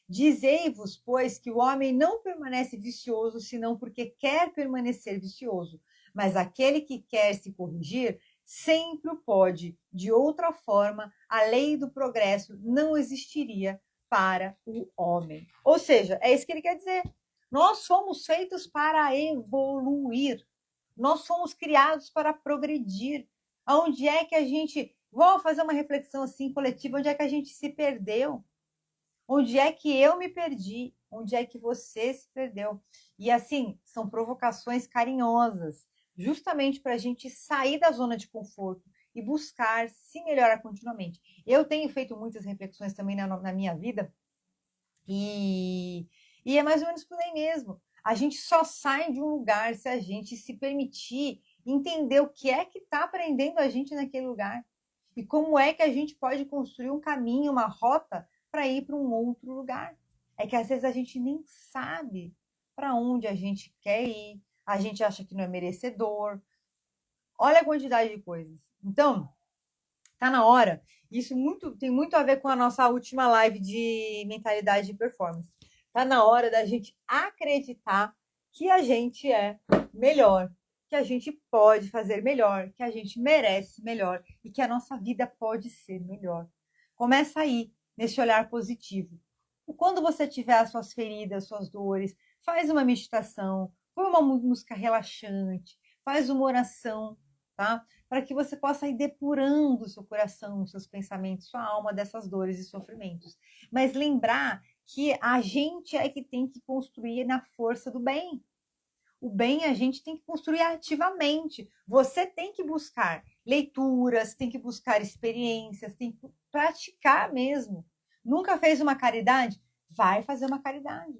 Dizei-vos, pois, que o homem não permanece vicioso senão porque quer permanecer vicioso, mas aquele que quer se corrigir sempre o pode. De outra forma, a lei do progresso não existiria para o homem. Ou seja, é isso que ele quer dizer. Nós fomos feitos para evoluir. Nós fomos criados para progredir. Onde é que a gente... Vou fazer uma reflexão assim coletiva. Onde é que a gente se perdeu? Onde é que eu me perdi? Onde é que você se perdeu? E assim, são provocações carinhosas, justamente para a gente sair da zona de conforto e buscar se melhorar continuamente. Eu tenho feito muitas reflexões também na minha vida e, e é mais ou menos por aí mesmo. A gente só sai de um lugar se a gente se permitir entender o que é que está prendendo a gente naquele lugar e como é que a gente pode construir um caminho, uma rota para ir para um outro lugar. É que às vezes a gente nem sabe para onde a gente quer ir, a gente acha que não é merecedor. Olha a quantidade de coisas. Então, tá na hora. Isso tem muito a ver com a nossa última live de mentalidade de performance. Tá na hora da gente acreditar que a gente é melhor, que a gente pode fazer melhor, que a gente merece melhor e que a nossa vida pode ser melhor. Começa aí, nesse olhar positivo. Quando você tiver as suas feridas, suas dores, faz uma meditação, põe uma música relaxante, faz uma oração, tá? Para que você possa ir depurando o seu coração, os seus pensamentos, sua alma dessas dores e sofrimentos. Mas lembrar que a gente é que tem que construir na força do bem. O bem a gente tem que construir ativamente. Você tem que buscar leituras, tem que buscar experiências, tem que praticar mesmo. Nunca fez uma caridade? Vai fazer uma caridade.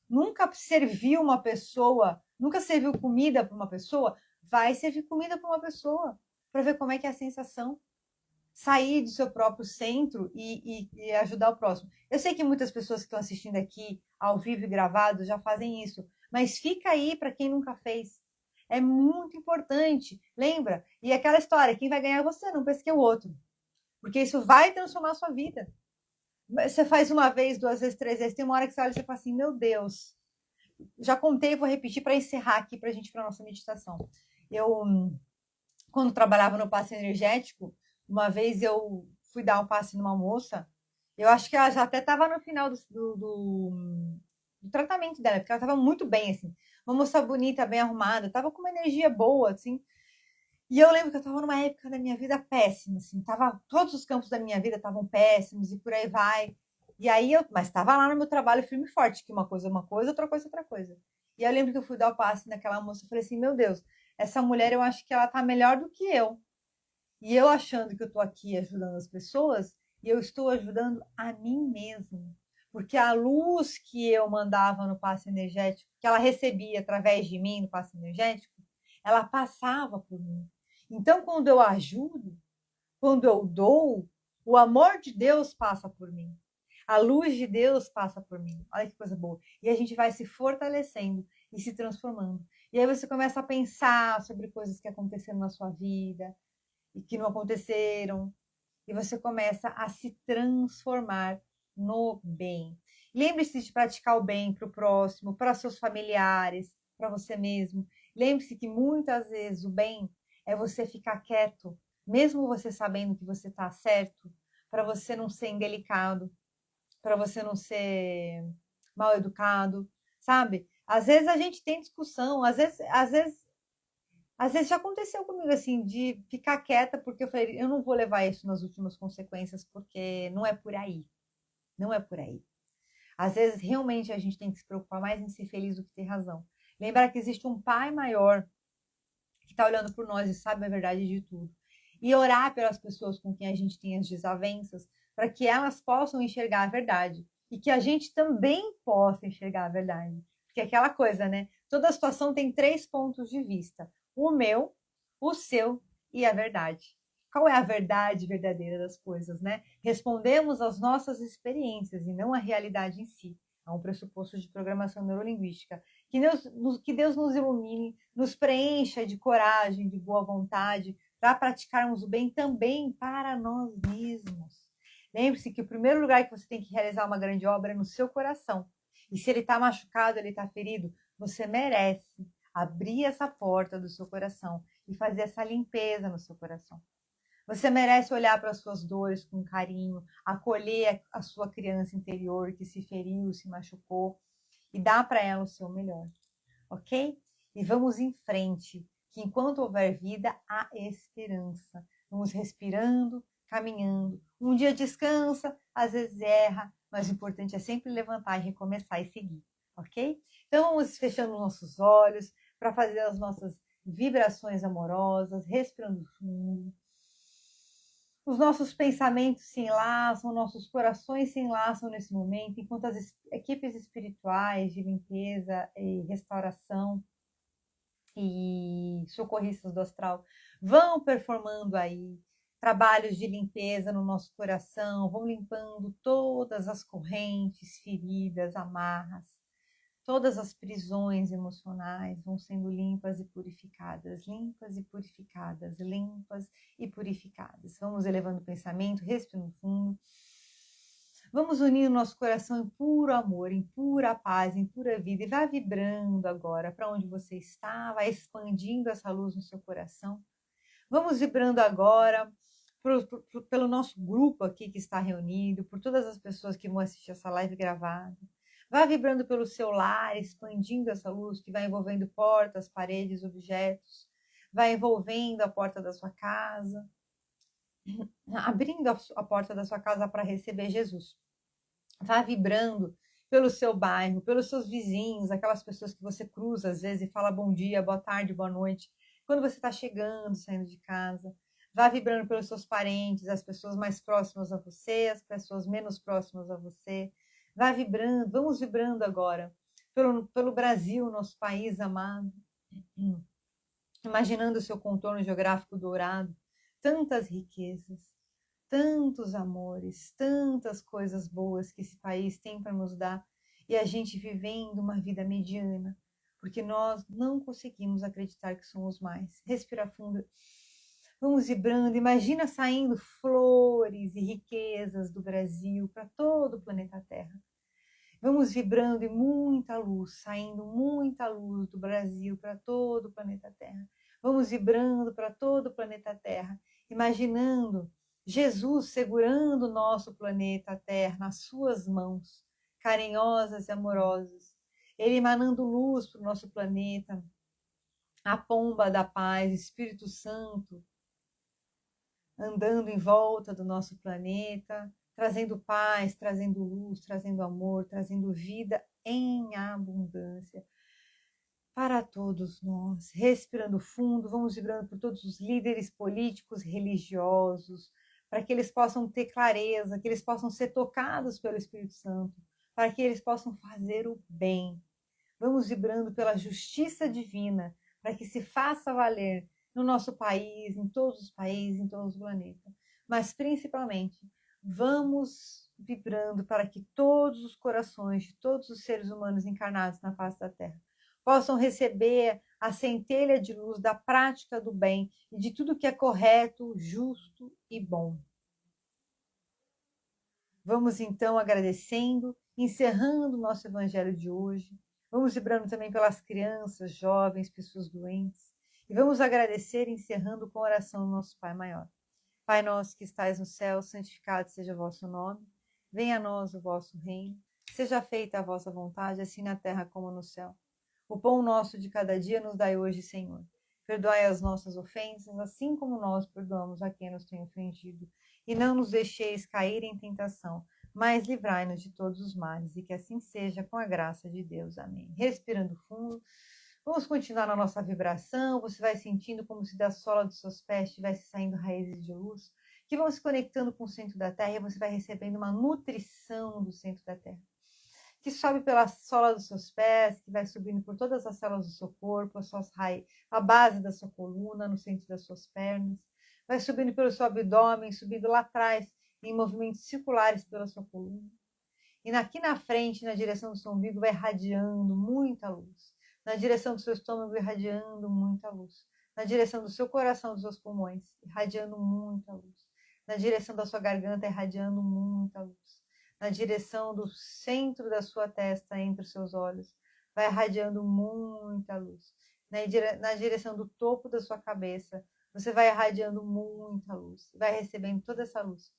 Nunca serviu uma pessoa, nunca serviu comida para uma pessoa? Vai servir comida para uma pessoa, para ver como é que é a sensação. Sair do seu próprio centro e ajudar o próximo. Eu sei que muitas pessoas que estão assistindo aqui, ao vivo e gravado, já fazem isso, mas fica aí para quem nunca fez. É muito importante. Lembra? E aquela história, quem vai ganhar é você, não pense que é o outro. Porque isso vai transformar a sua vida. Você faz uma vez, duas vezes, três vezes, tem uma hora que você olha e você fala assim, meu Deus, já contei, vou repetir para encerrar aqui para a gente para nossa meditação. Eu, quando trabalhava no passe energético, uma vez eu fui dar um passe numa moça, eu acho que ela já até estava no final do tratamento dela, porque ela estava muito bem, assim, uma moça bonita, bem arrumada, estava com uma energia boa, assim, e eu lembro que eu estava numa época da minha vida péssima, assim, todos os campos da minha vida estavam péssimos e por aí vai. E aí mas estava lá no meu trabalho firme e forte, que uma coisa é uma coisa, outra coisa é outra coisa. E eu lembro que eu fui dar o passe naquela moça e falei assim, meu Deus, essa mulher eu acho que ela tá melhor do que eu. E eu achando que eu tô aqui ajudando as pessoas, e eu estou ajudando a mim mesma. Porque a luz que eu mandava no passe energético, que ela recebia através de mim no passe energético, ela passava por mim. Então, quando eu ajudo, quando eu dou, o amor de Deus passa por mim. A luz de Deus passa por mim. Olha que coisa boa. E a gente vai se fortalecendo e se transformando. E aí você começa a pensar sobre coisas que aconteceram na sua vida e que não aconteceram. E você começa a se transformar no bem. Lembre-se de praticar o bem para o próximo, para seus familiares, para você mesmo. Lembre-se que muitas vezes o bem é você ficar quieto, mesmo você sabendo que você está certo, para você não ser indelicado, para você não ser mal educado, sabe? Às vezes a gente tem discussão, às vezes já aconteceu comigo assim, de ficar quieta, porque eu falei, eu não vou levar isso nas últimas consequências, porque não é por aí. Não é por aí. Às vezes, realmente, a gente tem que se preocupar mais em ser feliz do que ter razão. Lembrar que existe um pai maior que está olhando por nós e sabe a verdade de tudo. E orar pelas pessoas com quem a gente tem as desavenças, para que elas possam enxergar a verdade. E que a gente também possa enxergar a verdade. Porque é aquela coisa, né? Toda situação tem 3 pontos de vista: o meu, o seu e a verdade. Qual é a verdade verdadeira das coisas, né? Respondemos às nossas experiências e não à realidade em si. É um pressuposto de programação neurolinguística. Que Deus nos ilumine, nos preencha de coragem, de boa vontade, para praticarmos o bem também para nós mesmos. Lembre-se que o primeiro lugar que você tem que realizar uma grande obra é no seu coração. E se ele está machucado, ele está ferido, você merece abrir essa porta do seu coração e fazer essa limpeza no seu coração. Você merece olhar para as suas dores com carinho, acolher a sua criança interior que se feriu, se machucou e dar para ela o seu melhor, ok? E vamos em frente, que enquanto houver vida, há esperança. Vamos respirando, caminhando. Um dia descansa, às vezes erra, mas o importante é sempre levantar e recomeçar e seguir, ok? Então vamos fechando nossos olhos para fazer as nossas vibrações amorosas, respirando fundo. Os nossos pensamentos se enlaçam, nossos corações se enlaçam nesse momento, enquanto as equipes espirituais de limpeza e restauração e socorristas do astral vão performando aí trabalhos de limpeza no nosso coração, vão limpando todas as correntes, feridas, amarras, todas as prisões emocionais vão sendo limpas e purificadas, limpas e purificadas, limpas e purificadas. Vamos elevando o pensamento, respirando fundo. Vamos unir o nosso coração em puro amor, em pura paz, em pura vida. E vai vibrando agora para onde você está, vai expandindo essa luz no seu coração. Vamos vibrando agora pelo nosso grupo aqui que está reunido, por todas as pessoas que vão assistir essa live gravada. Vai vibrando pelo seu lar, expandindo essa luz que vai envolvendo portas, paredes, objetos. Vai envolvendo a porta da sua casa, abrindo a porta da sua casa para receber Jesus. Vai vibrando pelo seu bairro, pelos seus vizinhos, aquelas pessoas que você cruza às vezes e fala bom dia, boa tarde, boa noite, quando você está chegando, saindo de casa. Vai vibrando pelos seus parentes, as pessoas mais próximas a você, as pessoas menos próximas a você. Vai vibrando, vamos vibrando agora pelo Brasil, nosso país amado. Imaginando o seu contorno geográfico dourado, tantas riquezas, tantos amores, tantas coisas boas que esse país tem para nos dar e a gente vivendo uma vida mediana, porque nós não conseguimos acreditar que somos mais. Respira fundo. Vamos vibrando, imagina saindo flores e riquezas do Brasil para todo o planeta Terra. Vamos vibrando em muita luz, saindo muita luz do Brasil para todo o planeta Terra. Vamos vibrando para todo o planeta Terra, imaginando Jesus segurando o nosso planeta Terra nas suas mãos, carinhosas e amorosas. Ele emanando luz para o nosso planeta, a pomba da paz, Espírito Santo, andando em volta do nosso planeta, trazendo paz, trazendo luz, trazendo amor, trazendo vida em abundância para todos nós. Respirando fundo, vamos vibrando por todos os líderes políticos, religiosos, para que eles possam ter clareza, que eles possam ser tocados pelo Espírito Santo, para que eles possam fazer o bem. Vamos vibrando pela justiça divina, para que se faça valer no nosso país, em todos os países, em todos os planetas. Mas, principalmente, vamos vibrando para que todos os corações de todos os seres humanos encarnados na face da Terra possam receber a centelha de luz da prática do bem e de tudo que é correto, justo e bom. Vamos, então, agradecendo, encerrando o nosso evangelho de hoje. Vamos vibrando também pelas crianças, jovens, pessoas doentes. E vamos agradecer, encerrando com a oração do nosso Pai Maior. Pai nosso que estais no céu, santificado seja o vosso nome. Venha a nós o vosso reino. Seja feita a vossa vontade, assim na terra como no céu. O pão nosso de cada dia nos dai hoje, Senhor. Perdoai as nossas ofensas, assim como nós perdoamos a quem nos tem ofendido. E não nos deixeis cair em tentação, mas livrai-nos de todos os males, e que assim seja com a graça de Deus. Amém. Respirando fundo, vamos continuar na nossa vibração. Você vai sentindo como se da sola dos seus pés estivesse saindo raízes de luz, que vão se conectando com o centro da Terra, e você vai recebendo uma nutrição do centro da Terra, que sobe pela sola dos seus pés, que vai subindo por todas as células do seu corpo, a base da sua coluna, no centro das suas pernas, vai subindo pelo seu abdômen, subindo lá atrás, em movimentos circulares pela sua coluna. E aqui na frente, na direção do seu umbigo, vai irradiando muita luz. Na direção do seu estômago, irradiando muita luz. Na direção do seu coração, dos seus pulmões, irradiando muita luz. Na direção da sua garganta, irradiando muita luz. Na direção do centro da sua testa, entre os seus olhos, vai irradiando muita luz. Na direção do topo da sua cabeça, você vai irradiando muita luz. Vai recebendo toda essa luz.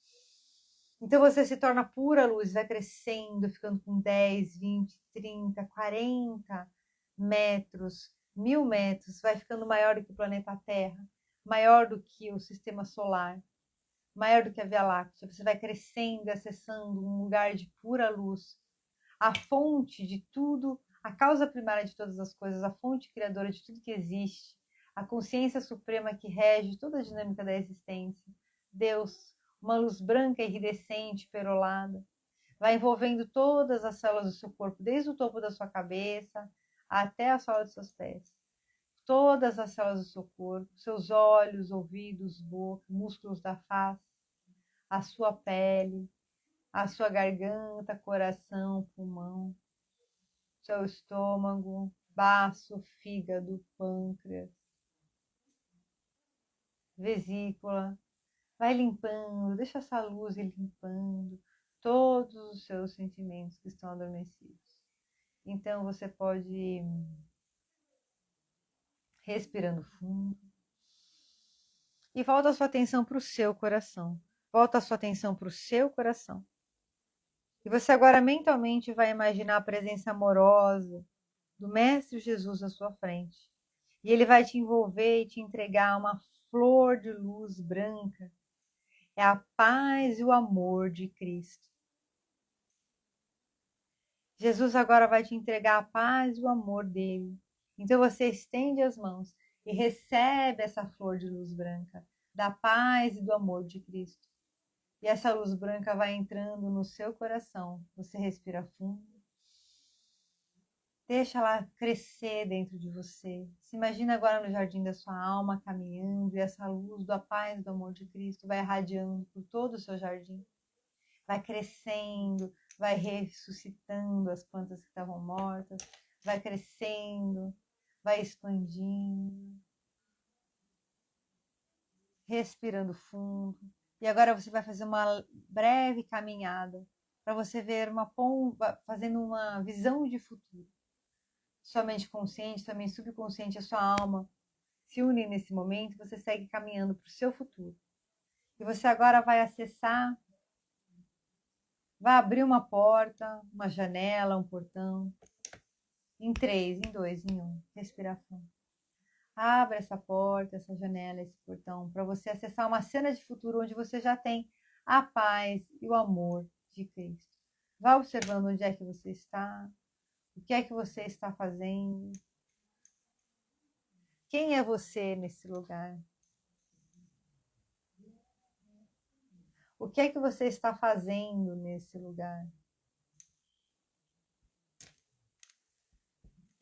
Então você se torna pura luz, vai crescendo, ficando com 10, 20, 30, 40 metros, 1000 metros, vai ficando maior do que o planeta Terra, maior do que o sistema solar. maior do que a Via Láctea. Você vai crescendo e acessando um lugar de pura luz, a fonte de tudo, a causa primária de todas as coisas, a fonte criadora de tudo que existe, a consciência suprema que rege toda a dinâmica da existência. Deus, uma luz branca iridescente, perolada, vai envolvendo todas as células do seu corpo, desde o topo da sua cabeça até a sola dos seus pés. Todas as células do seu corpo, seus olhos, ouvidos, boca, músculos da face, a sua pele, a sua garganta, coração, pulmão, seu estômago, baço, fígado, pâncreas, vesícula. Vai limpando, deixa essa luz ir limpando todos os seus sentimentos que estão adormecidos. Então você pode ir respirando fundo e volta a sua atenção para o seu coração. Volta a sua atenção para o seu coração. E você agora mentalmente vai imaginar a presença amorosa do Mestre Jesus à sua frente. E ele vai te envolver e te entregar uma flor de luz branca. É a paz e o amor de Cristo. Jesus agora vai te entregar a paz e o amor dele. Então você estende as mãos e recebe essa flor de luz branca, da paz e do amor de Cristo. E essa luz branca vai entrando no seu coração. Você respira fundo. Deixa ela crescer dentro de você. Se imagina agora no jardim da sua alma, caminhando, e essa luz da paz e do amor de Cristo vai irradiando por todo o seu jardim. Vai crescendo, vai ressuscitando as plantas que estavam mortas, vai crescendo, vai expandindo. Respirando fundo. E agora você vai fazer uma breve caminhada para você ver uma pomba fazendo uma visão de futuro. Sua mente consciente, sua mente subconsciente, a sua alma se unem nesse momento, você segue caminhando para o seu futuro. E você agora vai acessar, vai abrir uma porta, uma janela, um portão. Em 3, em 2, em 1. Respira fundo. Abra essa porta, essa janela, esse portão, para você acessar uma cena de futuro onde você já tem a paz e o amor de Cristo. Vá observando onde é que você está, o que é que você está fazendo. Quem é você nesse lugar? O que é que você está fazendo nesse lugar?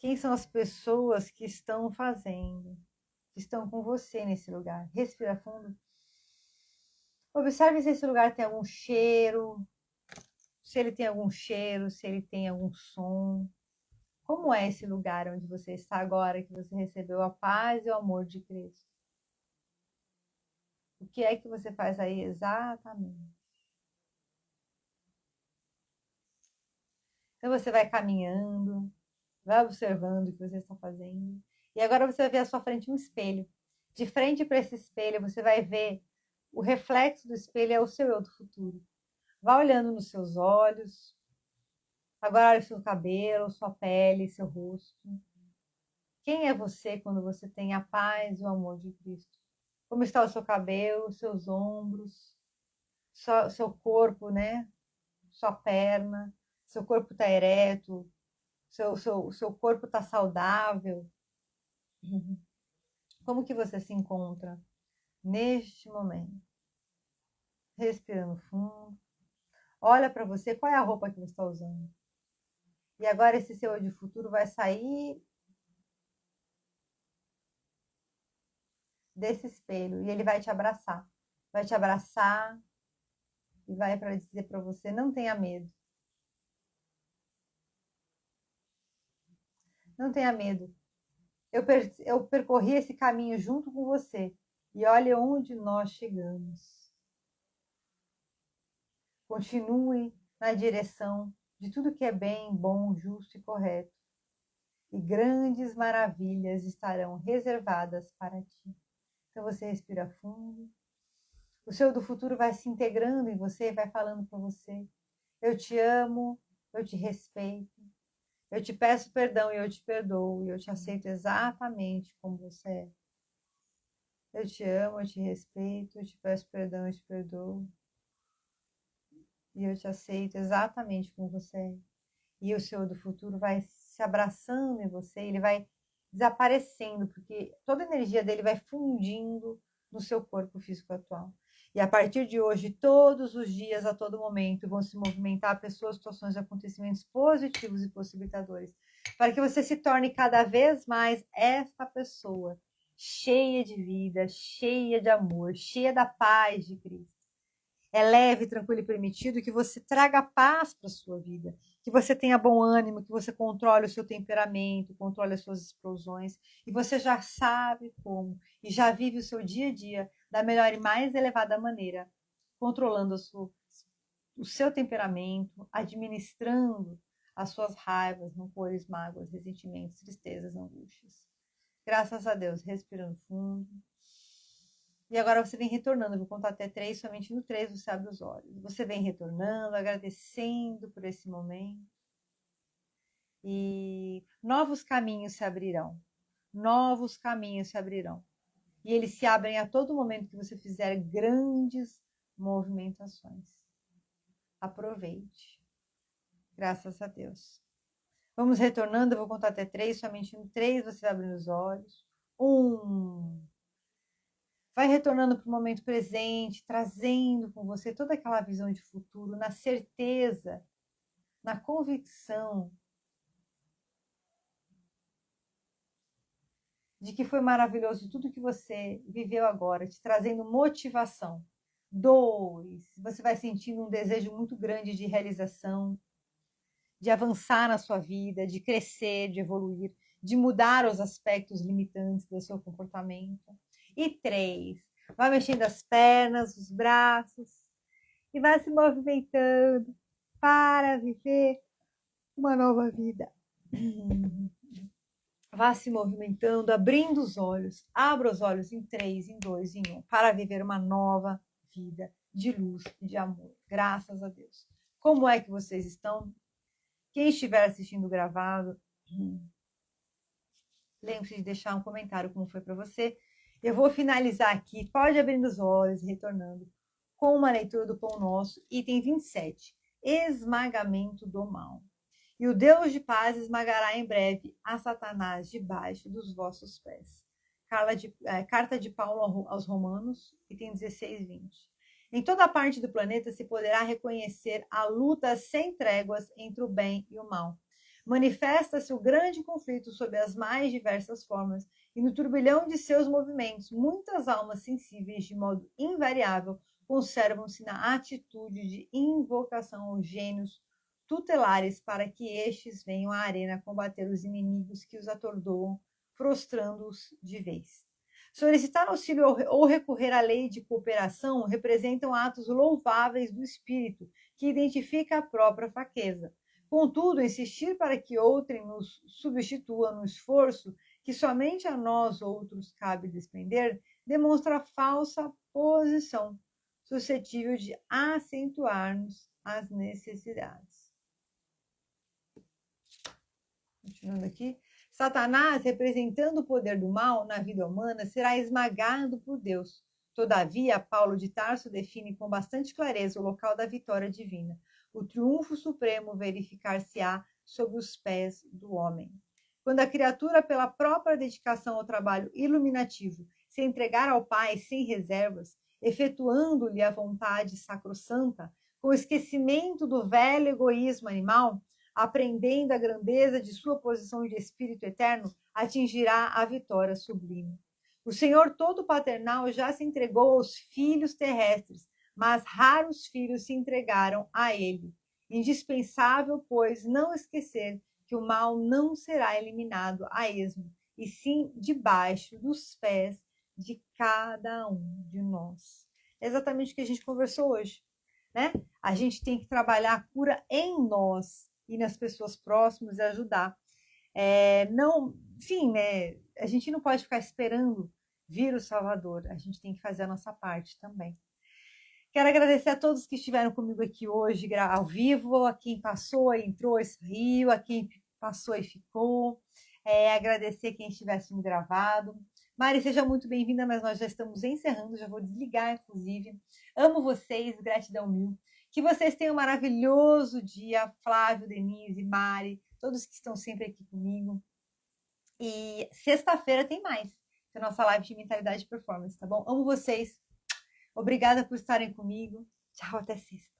Quem são as pessoas que estão fazendo, que estão com você nesse lugar? Respira fundo. Observe se esse lugar tem algum cheiro, se ele tem algum cheiro, se ele tem algum som. Como é esse lugar onde você está agora, que você recebeu a paz e o amor de Cristo? O que é que você faz aí exatamente? Então você vai caminhando, vai observando o que você está fazendo. E agora você vai ver à sua frente um espelho. De frente para esse espelho, você vai ver o reflexo do espelho é o seu eu do futuro. Vá olhando nos seus olhos. Agora olha o seu cabelo, sua pele, seu rosto. Quem é você quando você tem a paz e o amor de Cristo? Como está o seu cabelo, seus ombros, seu corpo, né? Sua perna, seu corpo está ereto, seu corpo está saudável. Como que você se encontra neste momento? Respirando fundo. Olha para você, qual é a roupa que você está usando? E agora esse seu eu de futuro vai sair desse espelho e ele vai te abraçar. Vai te abraçar e vai para dizer para você, não tenha medo. Não tenha medo. Eu percorri esse caminho junto com você. E olha onde nós chegamos. Continue na direção de tudo que é bem, bom, justo e correto. E grandes maravilhas estarão reservadas para ti. Então você respira fundo. O seu do futuro vai se integrando em você, vai falando para você. Eu te amo, eu te respeito. Eu te peço perdão e eu te perdoo. E eu te aceito exatamente como você é. Eu te amo, eu te respeito, eu te peço perdão, eu te perdoo. E eu te aceito exatamente como você é. E o seu do futuro vai se abraçando em você, ele vai desaparecendo, porque toda a energia dele vai fundindo no seu corpo físico atual. E a partir de hoje, todos os dias, a todo momento, vão se movimentar pessoas, situações e acontecimentos positivos e possibilitadores, para que você se torne cada vez mais esta pessoa, cheia de vida, cheia de amor, cheia da paz de Cristo. É leve, tranquilo e permitido que você traga paz para a sua vida, que você tenha bom ânimo, que você controle o seu temperamento, controle as suas explosões, e você já sabe como, e já vive o seu dia a dia da melhor e mais elevada maneira, controlando o seu temperamento, administrando as suas raivas, rancores, mágoas, ressentimentos, tristezas, angústias. Graças a Deus, respirando fundo. E agora você vem retornando, eu vou contar até 3, somente no 3 você abre os olhos. Você vem retornando, agradecendo por esse momento. E novos caminhos se abrirão. Novos caminhos se abrirão. E eles se abrem a todo momento que você fizer grandes movimentações. Aproveite. Graças a Deus. Vamos retornando, eu vou contar até 3, somente no 3 você abre os olhos. 1. Vai retornando para o momento presente, trazendo com você toda aquela visão de futuro, na certeza, na convicção de que foi maravilhoso tudo que você viveu agora, te trazendo motivação. 2, você vai sentindo um desejo muito grande de realização, de avançar na sua vida, de crescer, de evoluir, de mudar os aspectos limitantes do seu comportamento. E 3, vai mexendo as pernas, os braços e vai se movimentando para viver uma nova vida. Vá se movimentando, abrindo os olhos. Abra os olhos em 3, em 2, em 1, para viver uma nova vida de luz e de amor. Graças a Deus. Como é que vocês estão? Quem estiver assistindo gravado, lembre-se de deixar um comentário como foi para você. Eu vou finalizar aqui, pode abrir os olhos e retornando, com uma leitura do Pão Nosso, item 27, esmagamento do mal. E o Deus de paz esmagará em breve a Satanás debaixo dos vossos pés. Carta de Paulo aos Romanos, item 16, 20. Em toda parte do planeta se poderá reconhecer a luta sem tréguas entre o bem e o mal. Manifesta-se o grande conflito sob as mais diversas formas, e no turbilhão de seus movimentos, muitas almas sensíveis, de modo invariável, conservam-se na atitude de invocação aos gênios tutelares para que estes venham à arena combater os inimigos que os atordoam, prostrando-os de vez. Solicitar auxílio ou recorrer à lei de cooperação representam atos louváveis do espírito, que identifica a própria fraqueza. Contudo, insistir para que outrem nos substitua no esforço que somente a nós outros cabe despender, demonstra falsa posição, suscetível de acentuar-nos as necessidades. Continuando aqui. Satanás, representando o poder do mal na vida humana, será esmagado por Deus. Todavia, Paulo de Tarso define com bastante clareza o local da vitória divina. O triunfo supremo verificar-se-á sob os pés do homem. Quando a criatura, pela própria dedicação ao trabalho iluminativo, se entregar ao Pai sem reservas, efetuando-lhe a vontade sacrossanta, com o esquecimento do velho egoísmo animal, aprendendo a grandeza de sua posição de espírito eterno, atingirá a vitória sublime. O Senhor todo paternal já se entregou aos filhos terrestres, mas raros filhos se entregaram a ele. Indispensável, pois, não esquecer que o mal não será eliminado a esmo, e sim debaixo dos pés de cada um de nós. É exatamente o que a gente conversou hoje, né? A gente tem que trabalhar a cura em nós e nas pessoas próximas e ajudar. Não, enfim, né? A gente não pode ficar esperando vir o Salvador, a gente tem que fazer a nossa parte também. Quero agradecer a todos que estiveram comigo aqui hoje, ao vivo, a quem passou, entrou e saiu, a quem passou e ficou. Agradecer quem estivesse no gravado. Mari, seja muito bem-vinda, mas nós já estamos encerrando, já vou desligar, inclusive. Amo vocês, gratidão mil. Que vocês tenham um maravilhoso dia, Flávio, Denise, Mari, todos que estão sempre aqui comigo. E sexta-feira tem mais, que é a nossa live de mentalidade e performance, tá bom? Amo vocês. Obrigada por estarem comigo. Tchau, até sexta.